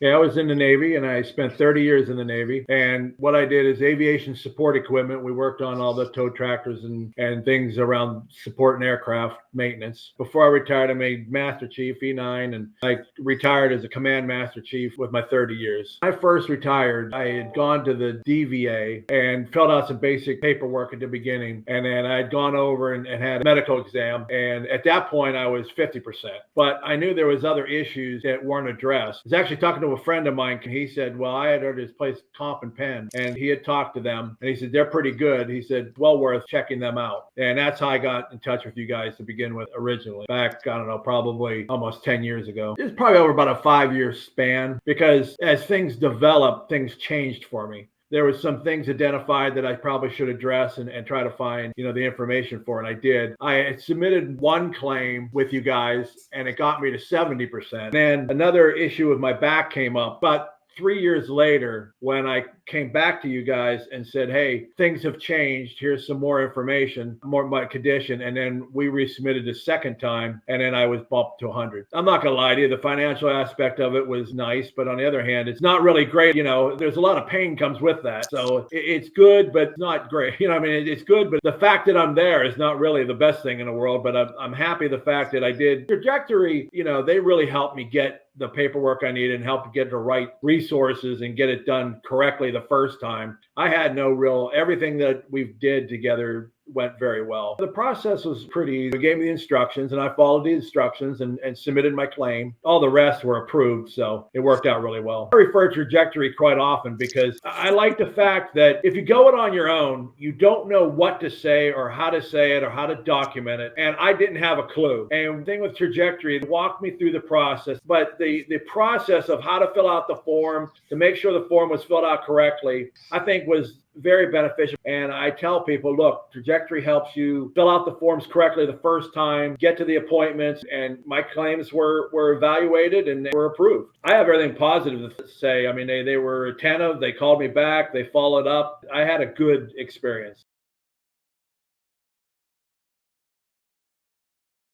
Yeah, I was in the Navy and I spent 30 years in the Navy. And what I did is aviation support equipment. We worked on all the tow tractors and things around supporting aircraft maintenance. Before I retired, I made Master Chief E9 and I retired as a Command Master Chief with my 30 years. When I first retired, I had gone to the DVA and filled out some basic paperwork at the beginning. And then I had gone over and had a medical exam. And at that point, I was 50%. But I knew there was other issues that weren't addressed. I was actually talking to a friend of mine, and he said, well, I had heard this place Comp and Pen, and he had talked to them, and he said, they're pretty good. He said, well worth checking them out. And that's how I got in touch with you guys to begin with originally, back, I don't know, probably almost 10 years ago. It's probably over about a 5-year span, because as things developed, things changed for me. There was some things identified that I probably should address and try to find, the information for, and I did. I had submitted one claim with you guys, and it got me to 70%. Then another issue with my back came up, but 3 years later, when I came back to you guys and said, hey, things have changed. Here's some more information, more of my condition. And then we resubmitted a second time, and then I was bumped to 100. I'm not going to lie to you. The financial aspect of it was nice, but on the other hand, it's not really great. There's a lot of pain comes with that. So it's good, but not great. It's good, but the fact that I'm there is not really the best thing in the world, but I'm happy the fact that I did. Trajectory, they really helped me get the paperwork I needed and help get the right resources and get it done correctly the first time. I had everything that we did together went very well. The process was pretty easy. They gave me the instructions and I followed the instructions and submitted my claim. All the rest were approved, so it worked out really well. I refer to Trajectory quite often because I like the fact that if you go it on your own, you don't know what to say or how to say it or how to document it. And I didn't have a clue. And the thing with Trajectory, it walked me through the process, but the process of how to fill out the form, to make sure the form was filled out correctly, I think was very beneficial. And I tell people, look, Trajectory helps you fill out the forms correctly the first time, get to the appointments, and my claims were evaluated and they were approved. I have everything positive to say. They were attentive. They called me back. They followed up. I had a good experience.